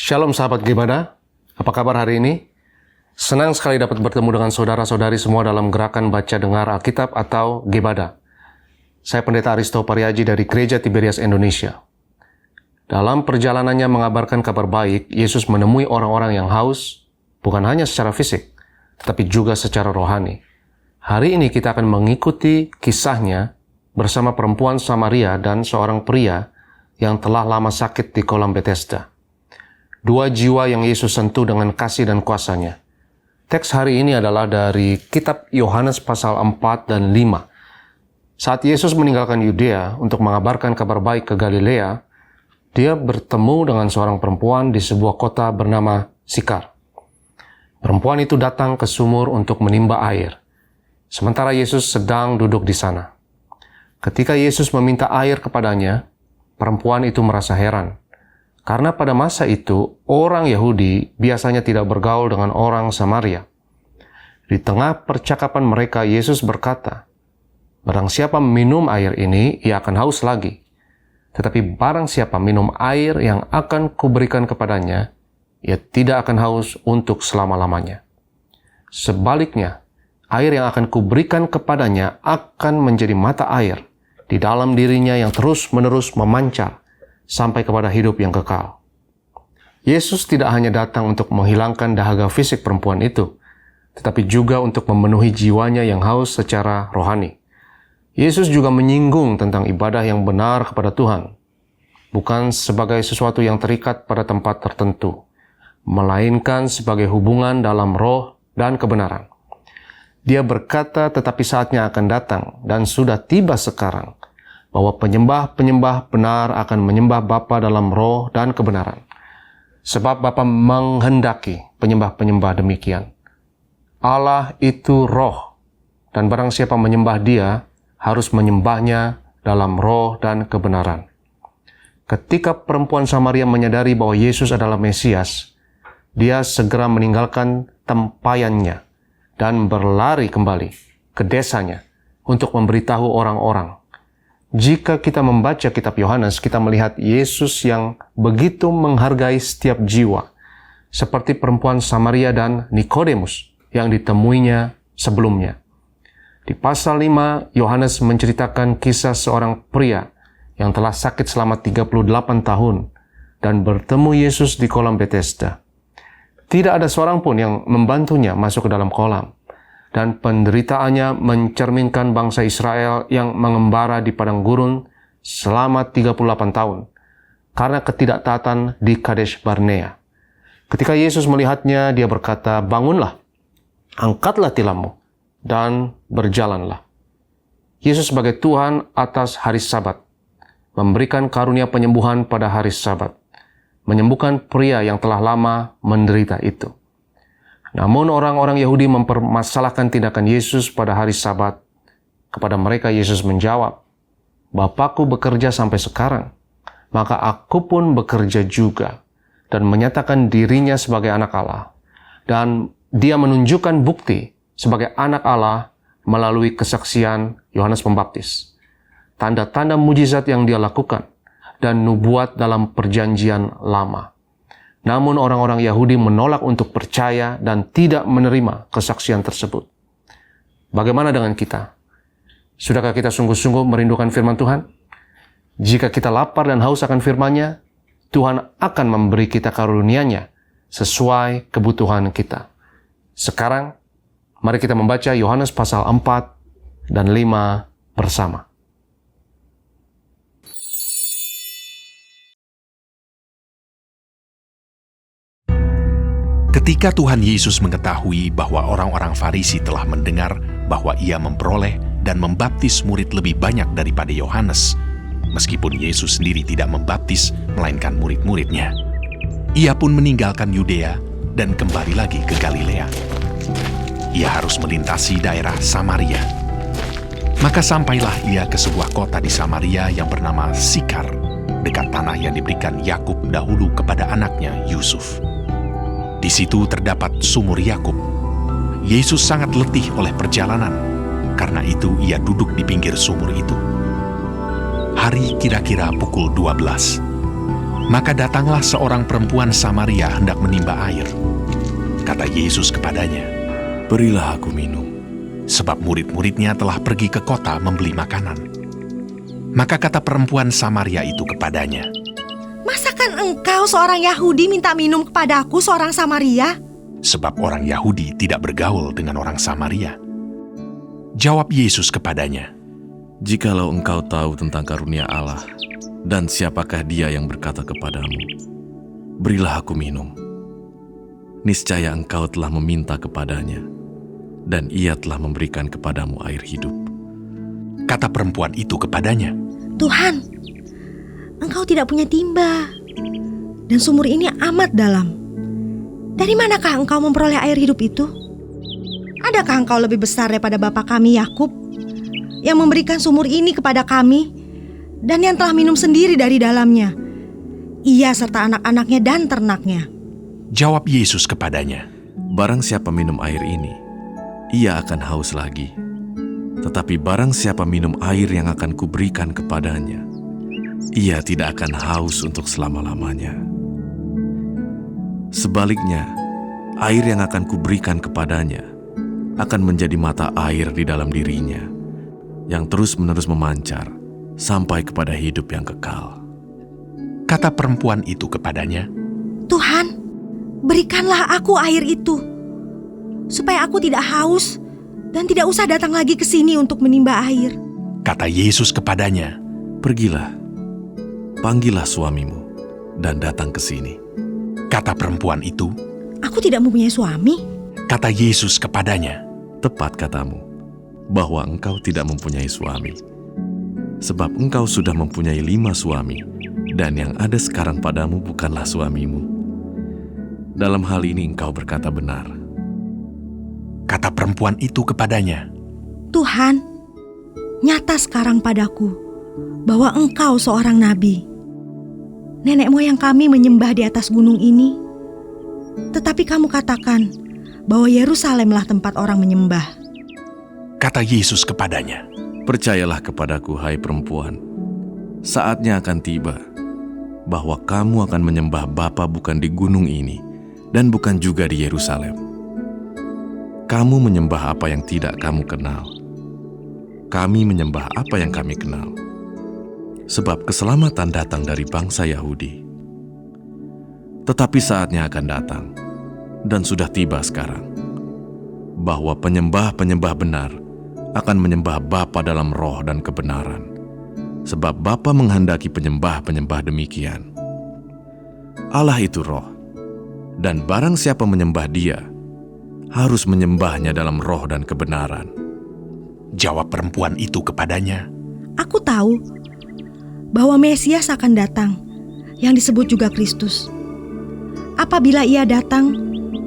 Shalom sahabat Gebada, apa kabar hari ini? Senang sekali dapat bertemu dengan saudara-saudari semua dalam gerakan baca dengar Alkitab atau Gebada. Saya Pendeta Aristo Pariaji dari Gereja Tiberias Indonesia. Dalam perjalanannya mengabarkan kabar baik, Yesus menemui orang-orang yang haus, bukan hanya secara fisik, tetapi juga secara rohani. Hari ini kita akan mengikuti kisahnya bersama perempuan Samaria dan seorang pria yang telah lama sakit di kolam Bethesda. Dua jiwa yang Yesus sentuh dengan kasih dan kuasa-Nya. Teks hari ini adalah dari kitab Yohanes pasal 4 dan 5. Saat Yesus meninggalkan Yudea untuk mengabarkan kabar baik ke Galilea, dia bertemu dengan seorang perempuan di sebuah kota bernama Sikar. Perempuan itu datang ke sumur untuk menimba air, sementara Yesus sedang duduk di sana. Ketika Yesus meminta air kepadanya, perempuan itu merasa heran. Karena pada masa itu, orang Yahudi biasanya tidak bergaul dengan orang Samaria. Di tengah percakapan mereka, Yesus berkata, "Barang siapa minum air ini, ia akan haus lagi. Tetapi barang siapa minum air yang akan kuberikan kepadanya, ia tidak akan haus untuk selama-lamanya. Sebaliknya, air yang akan kuberikan kepadanya akan menjadi mata air di dalam dirinya yang terus-menerus memancar sampai kepada hidup yang kekal." Yesus tidak hanya datang untuk menghilangkan dahaga fisik perempuan itu, tetapi juga untuk memenuhi jiwanya yang haus secara rohani. Yesus juga menyinggung tentang ibadah yang benar kepada Tuhan, bukan sebagai sesuatu yang terikat pada tempat tertentu, melainkan sebagai hubungan dalam roh dan kebenaran. Dia berkata, tetapi saatnya akan datang dan sudah tiba sekarang, bahwa penyembah-penyembah benar akan menyembah Bapa dalam roh dan kebenaran. Sebab Bapa menghendaki penyembah-penyembah demikian. Allah itu roh, dan barang siapa menyembah Dia, harus menyembahnya dalam roh dan kebenaran. Ketika perempuan Samaria menyadari bahwa Yesus adalah Mesias, dia segera meninggalkan tempayannya dan berlari kembali ke desanya untuk memberitahu orang-orang. Jika kita membaca kitab Yohanes, kita melihat Yesus yang begitu menghargai setiap jiwa, seperti perempuan Samaria dan Nikodemus yang ditemuinya sebelumnya. Di pasal 5, Yohanes menceritakan kisah seorang pria yang telah sakit selama 38 tahun dan bertemu Yesus di kolam Bethesda. Tidak ada seorang pun yang membantunya masuk ke dalam kolam. Dan penderitaannya mencerminkan bangsa Israel yang mengembara di padang gurun selama 38 tahun karena ketidaktaatan di Kadesh Barnea. Ketika Yesus melihatnya, dia berkata, "Bangunlah, angkatlah tilammu, dan berjalanlah." Yesus sebagai Tuhan atas hari Sabat memberikan karunia penyembuhan pada hari Sabat, menyembuhkan pria yang telah lama menderita itu. Namun orang-orang Yahudi mempermasalahkan tindakan Yesus pada hari Sabat. Kepada mereka Yesus menjawab, "Bapakku bekerja sampai sekarang, maka aku pun bekerja juga," dan menyatakan dirinya sebagai anak Allah. Dan dia menunjukkan bukti sebagai anak Allah melalui kesaksian Yohanes Pembaptis, tanda-tanda mujizat yang dia lakukan, dan nubuat dalam perjanjian lama. Namun orang-orang Yahudi menolak untuk percaya dan tidak menerima kesaksian tersebut. Bagaimana dengan kita? Sudahkah kita sungguh-sungguh merindukan firman Tuhan? Jika kita lapar dan haus akan firman-Nya, Tuhan akan memberi kita karunia-Nya sesuai kebutuhan kita. Sekarang, mari kita membaca Yohanes pasal 4 dan 5 bersama. Ketika Tuhan Yesus mengetahui bahwa orang-orang Farisi telah mendengar bahwa Ia memperoleh dan membaptis murid lebih banyak daripada Yohanes, meskipun Yesus sendiri tidak membaptis, melainkan murid-muridnya, Ia pun meninggalkan Yudea dan kembali lagi ke Galilea. Ia harus melintasi daerah Samaria. Maka sampailah Ia ke sebuah kota di Samaria yang bernama Sikar, dekat tanah yang diberikan Yakub dahulu kepada anaknya Yusuf. Di situ terdapat sumur Yakub. Yesus sangat letih oleh perjalanan. Karena itu ia duduk di pinggir sumur itu. Hari kira-kira pukul 12. Maka datanglah seorang perempuan Samaria hendak menimba air. Kata Yesus kepadanya, "Berilah aku minum." sebab murid-muridnya telah pergi ke kota membeli makanan. Maka kata perempuan Samaria itu kepadanya, Masakan engkau seorang Yahudi minta minum kepadaku seorang Samaria? sebab orang Yahudi tidak bergaul dengan orang Samaria. Jawab Yesus kepadanya, "Jikalau engkau tahu tentang karunia Allah, dan siapakah dia yang berkata kepadamu, 'Berilah aku minum,' niscaya engkau telah meminta kepadanya, dan ia telah memberikan kepadamu air hidup." Kata perempuan itu kepadanya, Tuhan, engkau tidak punya timba, dan sumur ini amat dalam. Dari manakah engkau memperoleh air hidup itu? Adakah engkau lebih besar daripada bapa kami Yakub, yang memberikan sumur ini kepada kami, dan yang telah minum sendiri dari dalamnya, ia serta anak-anaknya dan ternaknya? Jawab Yesus kepadanya, "Barang siapa minum air ini, ia akan haus lagi. Tetapi barang siapa minum air yang akan kuberikan kepadanya, ia tidak akan haus untuk selama-lamanya. Sebaliknya, air yang akan kuberikan kepadanya akan menjadi mata air di dalam dirinya, yang terus-menerus memancar sampai kepada hidup yang kekal." Kata perempuan itu kepadanya, Tuhan, berikanlah aku air itu, supaya aku tidak haus dan tidak usah datang lagi ke sini untuk menimba air. Kata Yesus kepadanya, "Pergilah, panggillah suamimu, dan datang ke sini." Kata perempuan itu, Aku tidak mempunyai suami. kata Yesus kepadanya, "Tepat katamu, bahwa engkau tidak mempunyai suami. Sebab engkau sudah mempunyai 5 suami, dan yang ada sekarang padamu bukanlah suamimu. Dalam hal ini engkau berkata benar." Kata perempuan itu kepadanya, Tuhan, nyata sekarang padaku bahwa engkau seorang nabi. Nenek moyang kami menyembah di atas gunung ini, tetapi kamu katakan bahwa Yerusalemlah tempat orang menyembah. kata Yesus kepadanya, "Percayalah kepadaku, hai perempuan, saatnya akan tiba bahwa kamu akan menyembah Bapa bukan di gunung ini, dan bukan juga di Yerusalem. Kamu menyembah apa yang tidak kamu kenal. Kami menyembah apa yang kami kenal. Sebab keselamatan datang dari bangsa Yahudi. Tetapi saatnya akan datang, dan sudah tiba sekarang, bahwa penyembah-penyembah benar akan menyembah Bapa dalam roh dan kebenaran. Sebab Bapa menghendaki penyembah-penyembah demikian. Allah itu roh, dan barang siapa menyembah Dia, harus menyembahnya dalam roh dan kebenaran." Jawab perempuan itu kepadanya, Aku tahu bahwa Mesias akan datang, yang disebut juga Kristus. Apabila ia datang,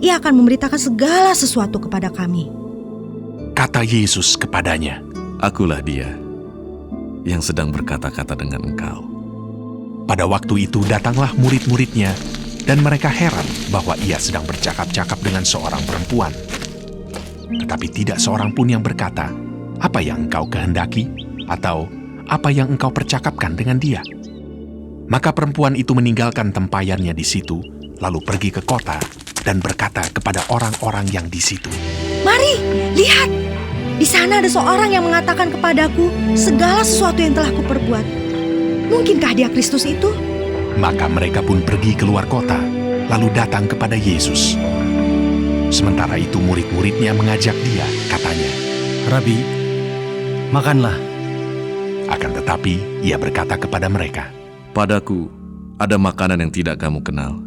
ia akan memberitakan segala sesuatu kepada kami. kata Yesus kepadanya, Akulah Dia yang sedang berkata-kata dengan engkau. Pada waktu itu datanglah murid-muridnya, dan mereka heran bahwa ia sedang bercakap-cakap dengan seorang perempuan. Tetapi tidak seorang pun yang berkata, "Apa yang engkau kehendaki?" atau "Apa yang engkau percakapkan dengan dia?" Maka perempuan itu meninggalkan tempayannya di situ, lalu pergi ke kota dan berkata kepada orang-orang yang di situ, Mari, lihat, di sana ada seorang yang mengatakan kepadaku segala sesuatu yang telah kuperbuat. Mungkinkah dia Kristus itu? Maka mereka pun pergi keluar kota, lalu datang kepada Yesus. Sementara itu murid-muridnya mengajak dia, katanya, "Rabi, makanlah." akan tetapi ia berkata kepada mereka. Padaku ada makanan yang tidak kamu kenal.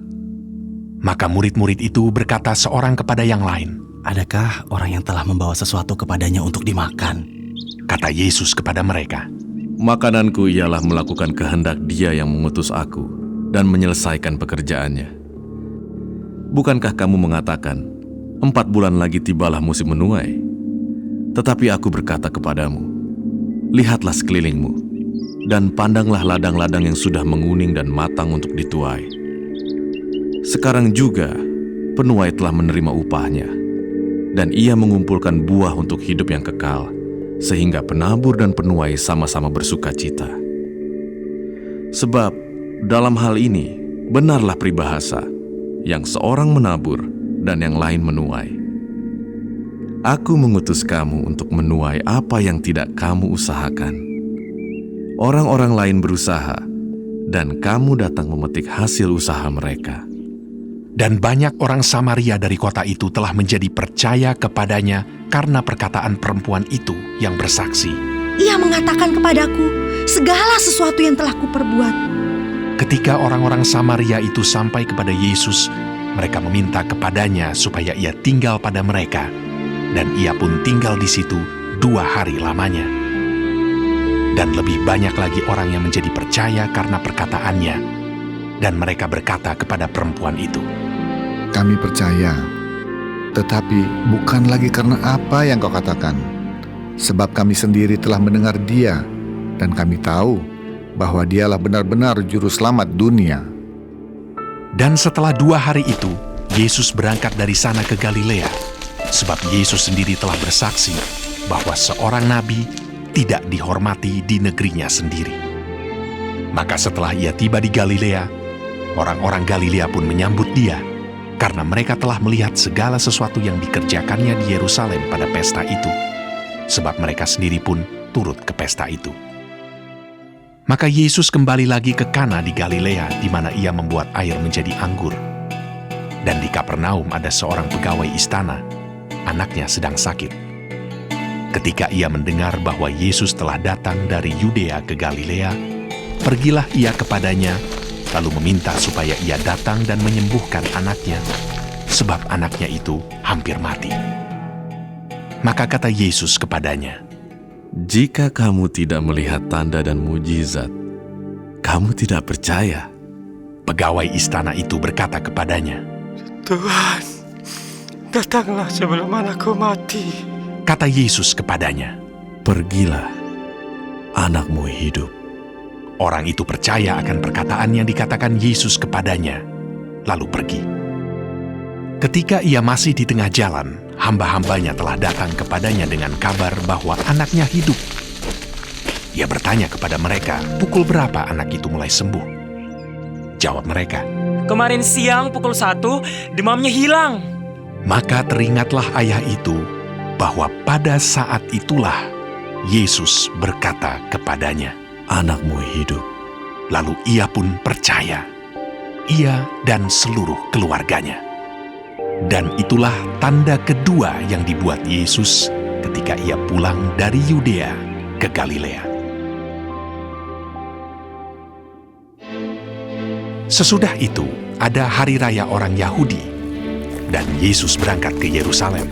Maka murid-murid itu berkata seorang kepada yang lain, "Adakah orang yang telah membawa sesuatu kepadanya untuk dimakan?" kata Yesus kepada mereka. Makananku ialah melakukan kehendak Dia yang mengutus aku dan menyelesaikan pekerjaannya. Bukankah kamu mengatakan, 4 bulan lagi tibalah musim menuai? Tetapi aku berkata kepadamu, lihatlah sekelilingmu, dan pandanglah ladang-ladang yang sudah menguning dan matang untuk dituai. Sekarang juga penuai telah menerima upahnya, dan ia mengumpulkan buah untuk hidup yang kekal, sehingga penabur dan penuai sama-sama bersuka cita. Sebab dalam hal ini Benarlah peribahasa, yang seorang menabur dan yang lain menuai. Aku mengutus kamu untuk menuai apa yang tidak kamu usahakan. Orang-orang lain berusaha, dan kamu datang memetik hasil usaha mereka. Dan banyak orang Samaria dari kota itu telah menjadi percaya kepadanya karena perkataan perempuan itu yang bersaksi. Ia mengatakan kepadaku segala sesuatu yang telah kuperbuat. Ketika orang-orang Samaria itu sampai kepada Yesus, mereka meminta kepadanya supaya ia tinggal pada mereka, dan ia pun tinggal di situ 2 hari lamanya. Dan lebih banyak lagi orang yang menjadi percaya karena perkataannya, dan mereka berkata kepada perempuan itu, Kami percaya, tetapi bukan lagi karena apa yang kau katakan, sebab kami sendiri telah mendengar dia, dan kami tahu bahwa dialah benar-benar juru selamat dunia. Dan setelah 2 hari itu, Yesus berangkat dari sana ke Galilea, sebab Yesus sendiri telah bersaksi bahwa seorang nabi tidak dihormati di negerinya sendiri. Maka setelah ia tiba di Galilea, orang-orang Galilea pun menyambut dia, karena mereka telah melihat segala sesuatu yang dikerjakannya di Yerusalem pada pesta itu, sebab mereka sendiri pun turut ke pesta itu. Maka Yesus kembali lagi ke Kana di Galilea, di mana ia membuat air menjadi anggur. Dan di Kapernaum ada seorang pegawai istana, anaknya sedang sakit. Ketika ia mendengar bahwa Yesus telah datang dari Yudea ke Galilea, pergilah ia kepadanya, lalu meminta supaya ia datang dan menyembuhkan anaknya, sebab anaknya itu hampir mati. Maka kata Yesus kepadanya, Jika kamu tidak melihat tanda dan mujizat, kamu tidak percaya. Pegawai istana itu berkata kepadanya, Tuhan, datanglah sebelum anakku mati. Kata Yesus kepadanya, Pergilah, anakmu hidup. orang itu percaya akan perkataan yang dikatakan Yesus kepadanya, lalu pergi. Ketika ia masih di tengah jalan, hamba-hambanya telah datang kepadanya dengan kabar bahwa anaknya hidup. Ia bertanya kepada mereka, pukul berapa anak itu mulai sembuh? Jawab mereka, Kemarin siang pukul 1, demamnya hilang. maka teringatlah ayah itu bahwa pada saat itulah Yesus berkata kepadanya, Anakmu hidup. lalu ia pun percaya, ia dan seluruh keluarganya. Dan itulah tanda kedua yang dibuat Yesus ketika ia pulang dari Yudea ke Galilea. Sesudah itu, ada hari raya orang Yahudi, dan Yesus berangkat ke Yerusalem.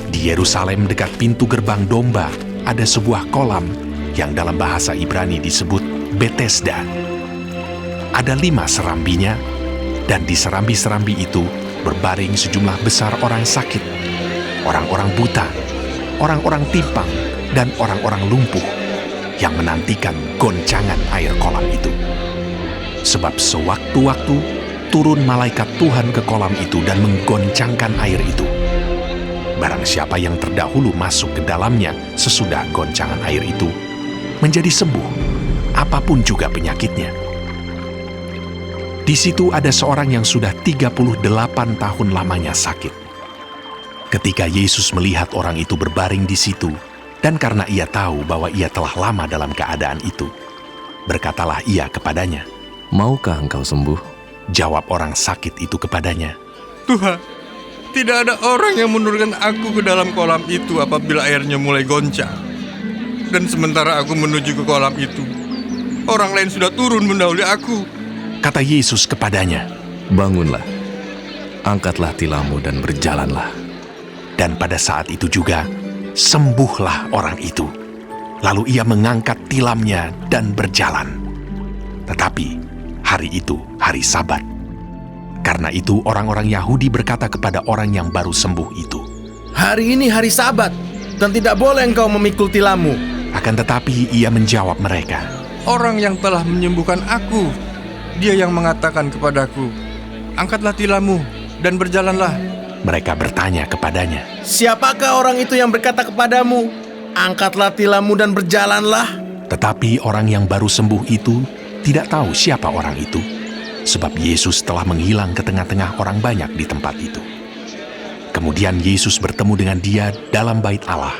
Di Yerusalem dekat pintu gerbang domba, ada sebuah kolam yang dalam bahasa Ibrani disebut Betesda. Ada 5 serambinya, dan di serambi-serambi itu berbaring sejumlah besar orang sakit, orang-orang buta, orang-orang timpang, dan orang-orang lumpuh yang menantikan goncangan air kolam itu. Sebab sewaktu-waktu turun malaikat Tuhan ke kolam itu dan menggoncangkan air itu. Barang siapa yang terdahulu masuk ke dalamnya sesudah goncangan air itu, menjadi sembuh, apapun juga penyakitnya. Di situ ada seorang yang sudah 38 tahun lamanya sakit. Ketika Yesus melihat orang itu berbaring di situ, dan karena ia tahu bahwa ia telah lama dalam keadaan itu, berkatalah ia kepadanya. Maukah engkau sembuh? Jawab orang sakit itu kepadanya. Tuhan, tidak ada orang yang menurunkan aku ke dalam kolam itu apabila airnya mulai goncang. Dan sementara aku menuju ke kolam itu, orang lain sudah turun mendahului aku. Kata Yesus kepadanya, Bangunlah, angkatlah tilammu dan berjalanlah. dan pada saat itu juga sembuhlah orang itu. Lalu ia mengangkat tilamnya dan berjalan. Tetapi hari itu hari Sabat. Karena itu orang-orang Yahudi berkata kepada orang yang baru sembuh itu, Hari ini hari Sabat, dan tidak boleh engkau memikul tilammu. akan tetapi ia menjawab mereka, Orang yang telah menyembuhkan aku, dia yang mengatakan kepadaku, angkatlah tilammu dan berjalanlah. Mereka bertanya kepadanya, Siapakah orang itu yang berkata kepadamu, angkatlah tilammu dan berjalanlah? tetapi orang yang baru sembuh itu tidak tahu siapa orang itu. sebab Yesus telah menghilang ke tengah-tengah orang banyak di tempat itu. Kemudian Yesus bertemu dengan dia dalam bait Allah,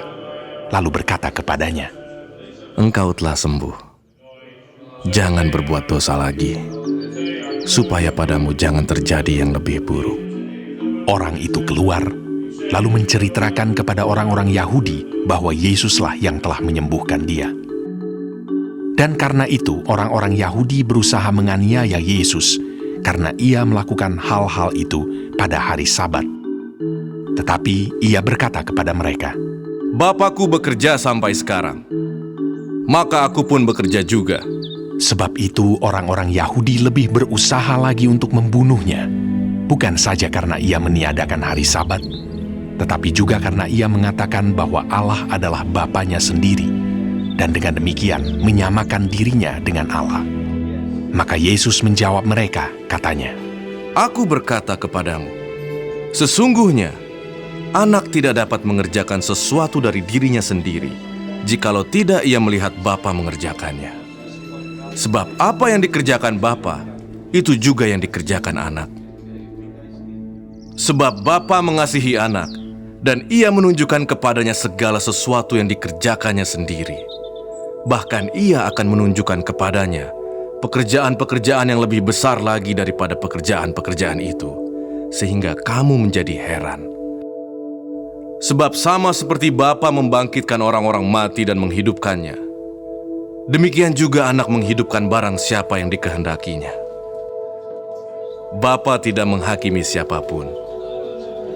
lalu berkata kepadanya, Engkau telah sembuh. Jangan berbuat dosa lagi, supaya padamu jangan terjadi yang lebih buruk. Orang itu keluar, lalu menceritakan kepada orang-orang Yahudi bahwa Yesuslah yang telah menyembuhkan dia. Dan karena itu orang-orang Yahudi berusaha menganiaya Yesus karena ia melakukan hal-hal itu pada hari Sabat. Tetapi ia berkata kepada mereka, Bapakku bekerja sampai sekarang, maka aku pun bekerja juga. sebab itu orang-orang Yahudi lebih berusaha lagi untuk membunuhnya, bukan saja karena ia meniadakan hari Sabat, tetapi juga karena ia mengatakan bahwa Allah adalah Bapanya sendiri, dan dengan demikian menyamakan dirinya dengan Allah. Maka Yesus menjawab mereka, katanya, Aku berkata kepadamu, sesungguhnya anak tidak dapat mengerjakan sesuatu dari dirinya sendiri, jikalau tidak ia melihat Bapa mengerjakannya. Sebab apa yang dikerjakan Bapa, itu juga yang dikerjakan anak. Sebab Bapa mengasihi anak, dan ia menunjukkan kepadanya segala sesuatu yang dikerjakannya sendiri. Bahkan ia akan menunjukkan kepadanya pekerjaan-pekerjaan yang lebih besar lagi daripada pekerjaan-pekerjaan itu, sehingga kamu menjadi heran. Sebab sama seperti Bapa membangkitkan orang-orang mati dan menghidupkannya, demikian juga anak menghidupkan barang siapa yang dikehendakinya. Bapa tidak menghakimi siapapun,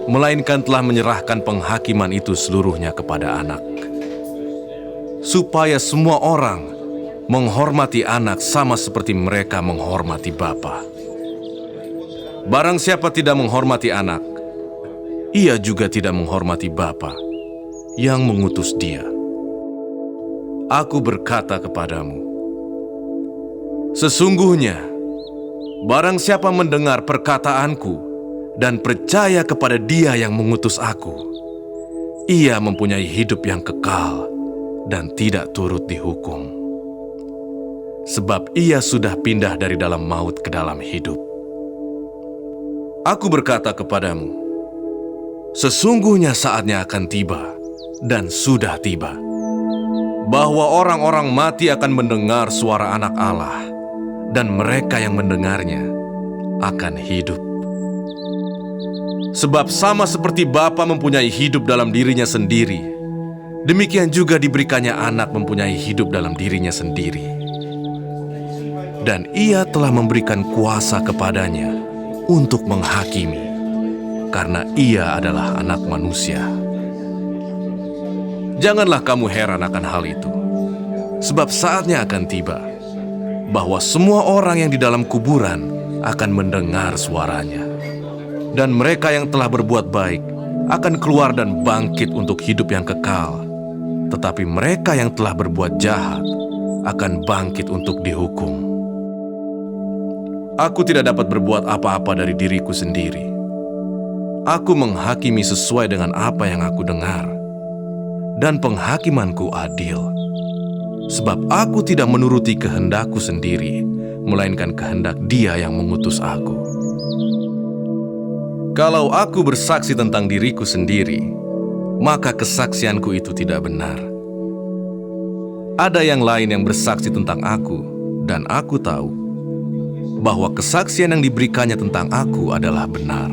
melainkan telah menyerahkan penghakiman itu seluruhnya kepada anak, supaya semua orang menghormati anak sama seperti mereka menghormati Bapa. Barang siapa tidak menghormati anak, ia juga tidak menghormati Bapa yang mengutus dia. Aku berkata kepadamu, sesungguhnya barang siapa mendengar perkataanku dan percaya kepada Dia yang mengutus aku, ia mempunyai hidup yang kekal dan tidak turut dihukum. Sebab ia sudah pindah dari dalam maut ke dalam hidup. Aku berkata kepadamu, sesungguhnya saatnya akan tiba, dan sudah tiba, bahwa orang-orang mati akan mendengar suara Anak Allah, dan mereka yang mendengarnya akan hidup. Sebab sama seperti Bapa mempunyai hidup dalam dirinya sendiri, demikian juga diberikannya anak mempunyai hidup dalam dirinya sendiri. Dan ia telah memberikan kuasa kepadanya untuk menghakimi, karena ia adalah anak manusia. Janganlah kamu heran akan hal itu, sebab saatnya akan tiba, bahwa semua orang yang di dalam kuburan akan mendengar suaranya. Dan mereka yang telah berbuat baik akan keluar dan bangkit untuk hidup yang kekal. Tetapi mereka yang telah berbuat jahat akan bangkit untuk dihukum. Aku tidak dapat berbuat apa-apa dari diriku sendiri. Aku menghakimi sesuai dengan apa yang aku dengar. Dan penghakimanku adil. Sebab aku tidak menuruti kehendakku sendiri, melainkan kehendak Dia yang mengutus aku. Kalau aku bersaksi tentang diriku sendiri, maka kesaksianku itu tidak benar. Ada yang lain yang bersaksi tentang aku, dan aku tahu bahwa kesaksian yang diberikannya tentang aku adalah benar.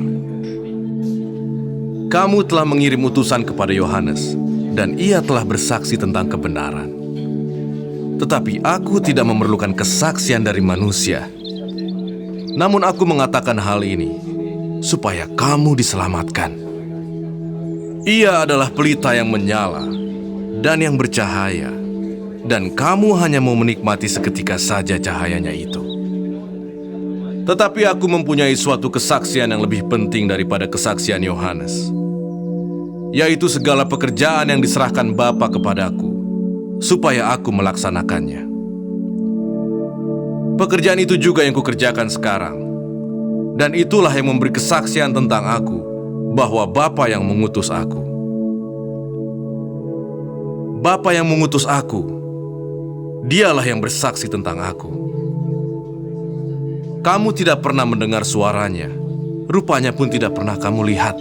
Kamu telah mengirim utusan kepada Yohanes, dan ia telah bersaksi tentang kebenaran. Tetapi aku tidak memerlukan kesaksian dari manusia. Namun aku mengatakan hal ini, supaya kamu diselamatkan. Ia adalah pelita yang menyala dan yang bercahaya, dan kamu hanya mau menikmati seketika saja cahayanya itu. Tetapi aku mempunyai suatu kesaksian yang lebih penting daripada kesaksian Yohanes, yaitu segala pekerjaan yang diserahkan Bapa kepadaku, supaya aku melaksanakannya. Pekerjaan itu juga yang kukerjakan sekarang, dan itulah yang memberi kesaksian tentang aku, bahwa Bapa yang mengutus aku. Bapa yang mengutus aku, Dialah yang bersaksi tentang aku. Kamu tidak pernah mendengar suaranya, rupanya pun tidak pernah kamu lihat.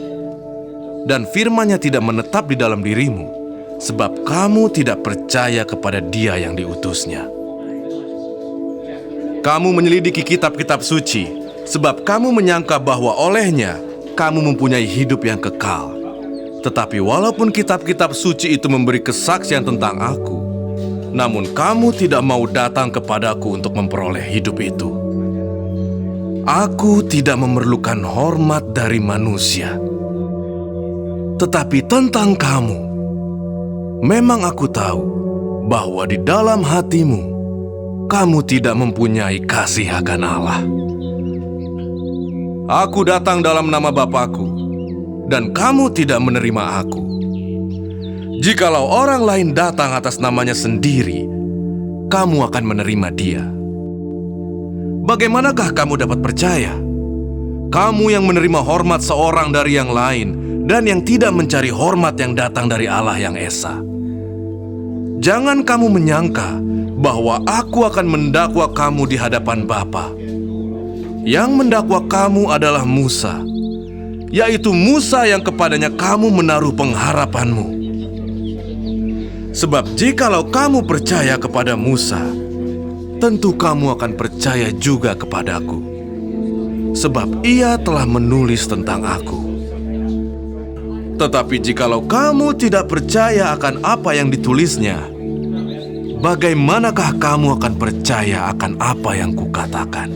Dan firman-Nya tidak menetap di dalam dirimu, sebab kamu tidak percaya kepada Dia yang diutus-Nya. Kamu menyelidiki kitab-kitab suci, sebab kamu menyangka bahwa olehnya kamu mempunyai hidup yang kekal. Tetapi walaupun kitab-kitab suci itu memberi kesaksian tentang aku, namun kamu tidak mau datang kepadaku untuk memperoleh hidup itu. Aku tidak memerlukan hormat dari manusia. Tetapi tentang kamu, memang aku tahu bahwa di dalam hatimu, kamu tidak mempunyai kasih akan Allah. Aku datang dalam nama Bapa-Ku, dan kamu tidak menerima aku. Jikalau orang lain datang atas namanya sendiri, kamu akan menerima dia. Bagaimanakah kamu dapat percaya? Kamu yang menerima hormat seorang dari yang lain, dan yang tidak mencari hormat yang datang dari Allah yang Esa. Jangan kamu menyangka bahwa aku akan mendakwa kamu di hadapan Bapa. Yang mendakwa kamu adalah Musa, yaitu Musa yang kepadanya kamu menaruh pengharapanmu. Sebab jikalau kamu percaya kepada Musa, tentu kamu akan percaya juga kepadaku, sebab ia telah menulis tentang aku. Tetapi jikalau kamu tidak percaya akan apa yang ditulisnya, bagaimanakah kamu akan percaya akan apa yang kukatakan?